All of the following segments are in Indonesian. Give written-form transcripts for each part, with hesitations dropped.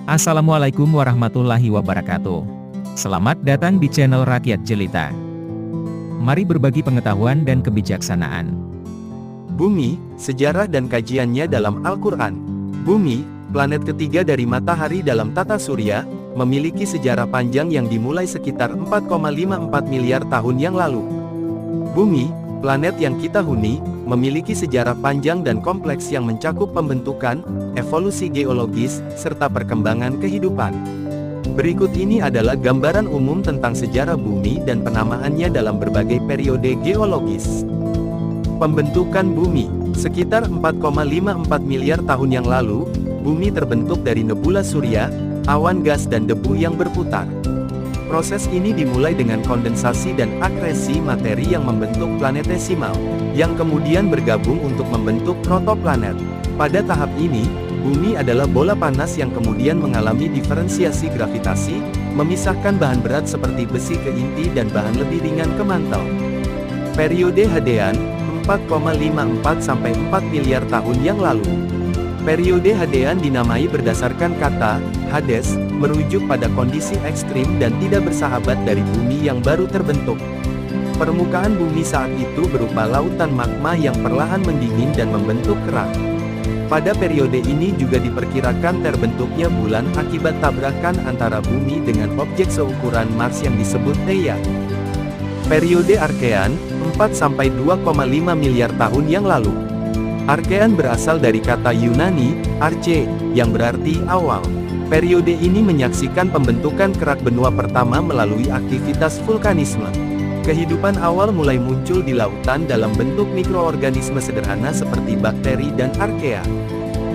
Assalamualaikum warahmatullahi wabarakatuh. Selamat datang di channel Rakyat Jelita. Mari berbagi pengetahuan dan kebijaksanaan. Bumi, sejarah dan kajiannya dalam Al-Quran. Bumi, planet ketiga dari matahari dalam tata surya, memiliki sejarah panjang yang dimulai sekitar 4,54 miliar tahun yang lalu. Bumi, planet yang kita huni, memiliki sejarah panjang dan kompleks yang mencakup pembentukan, evolusi geologis, serta perkembangan kehidupan. Berikut ini adalah gambaran umum tentang sejarah bumi dan penamaannya dalam berbagai periode geologis. Pembentukan bumi, sekitar 4,54 miliar tahun yang lalu, bumi terbentuk dari nebula surya, awan gas dan debu yang berputar. Proses ini dimulai dengan kondensasi dan akresi materi yang membentuk planetesimal, yang kemudian bergabung untuk membentuk protoplanet. Pada tahap ini, bumi adalah bola panas yang kemudian mengalami diferensiasi gravitasi, memisahkan bahan berat seperti besi ke inti dan bahan lebih ringan ke mantel. Periode Hadean, 4,54–4 miliar tahun yang lalu. Periode Hadean dinamai berdasarkan kata Hades, merujuk pada kondisi ekstrim dan tidak bersahabat dari bumi yang baru terbentuk. Permukaan bumi saat itu berupa lautan magma yang perlahan mendingin dan membentuk kerak. Pada periode ini juga diperkirakan terbentuknya bulan akibat tabrakan antara bumi dengan objek seukuran Mars yang disebut Theia. Periode Archean, 4–2,5 miliar tahun yang lalu. Archean berasal dari kata Yunani, arche, yang berarti awal. Periode ini menyaksikan pembentukan kerak benua pertama melalui aktivitas vulkanisme. Kehidupan awal mulai muncul di lautan dalam bentuk mikroorganisme sederhana seperti bakteri dan archaea.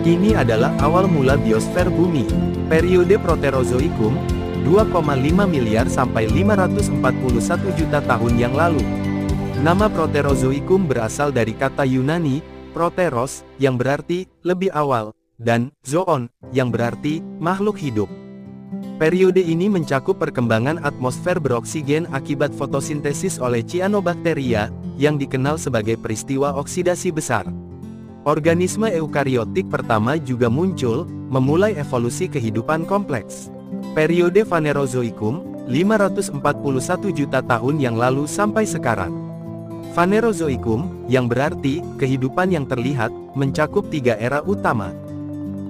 Ini adalah awal mula biosfer bumi. Periode Proterozoikum, 2,5 miliar sampai 541 juta tahun yang lalu. Nama Proterozoikum berasal dari kata Yunani, proteros, yang berarti lebih awal, dan zoon, yang berarti makhluk hidup. Periode ini mencakup perkembangan atmosfer beroksigen akibat fotosintesis oleh Cyanobacteria, yang dikenal sebagai peristiwa oksidasi besar. Organisme eukariotik pertama juga muncul, memulai evolusi kehidupan kompleks. Periode Phanerozoikum, 541 juta tahun yang lalu sampai sekarang. Phanerozoikum, yang berarti kehidupan yang terlihat, mencakup 3 era utama.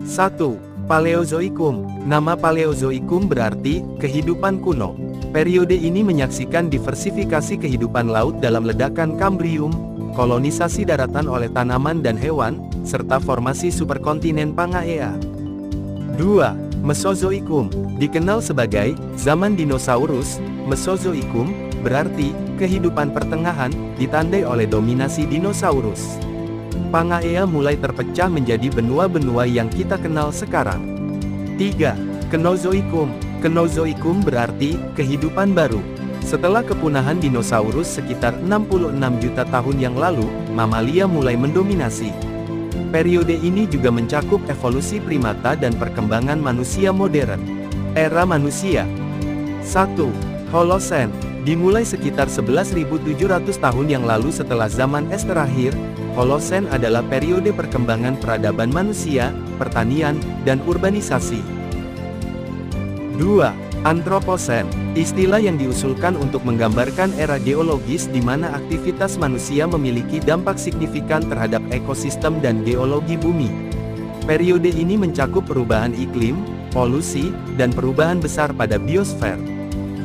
1. Paleozoikum. Nama Paleozoikum berarti kehidupan kuno. Periode ini menyaksikan diversifikasi kehidupan laut dalam ledakan Kambrium, kolonisasi daratan oleh tanaman dan hewan, serta formasi superkontinen Pangaea. 2. Mesozoikum. Dikenal sebagai zaman dinosaurus, Mesozoikum berarti kehidupan pertengahan, ditandai oleh dominasi dinosaurus. Pangaea mulai terpecah menjadi benua-benua yang kita kenal sekarang. 3. Kenozoikum. Kenozoikum berarti kehidupan baru. Setelah kepunahan dinosaurus sekitar 66 juta tahun yang lalu, mamalia mulai mendominasi. Periode ini juga mencakup evolusi primata dan perkembangan manusia modern. Era manusia. 1. Holosen. Dimulai sekitar 11.700 tahun yang lalu setelah zaman es terakhir, Holosen adalah periode perkembangan peradaban manusia, pertanian, dan urbanisasi. 2. Antroposen. Istilah yang diusulkan untuk menggambarkan era geologis di mana aktivitas manusia memiliki dampak signifikan terhadap ekosistem dan geologi bumi. Periode ini mencakup perubahan iklim, polusi, dan perubahan besar pada biosfer.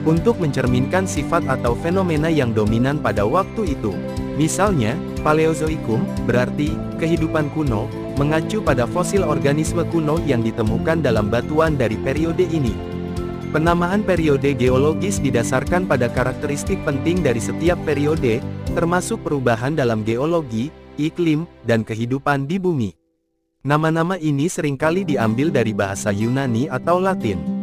Untuk mencerminkan sifat atau fenomena yang dominan pada waktu itu. Misalnya, Paleozoikum, berarti kehidupan kuno, mengacu pada fosil organisme kuno yang ditemukan dalam batuan dari periode ini. Penamaan periode geologis didasarkan pada karakteristik penting dari setiap periode, termasuk perubahan dalam geologi, iklim, dan kehidupan di bumi. Nama-nama ini seringkali diambil dari bahasa Yunani atau Latin.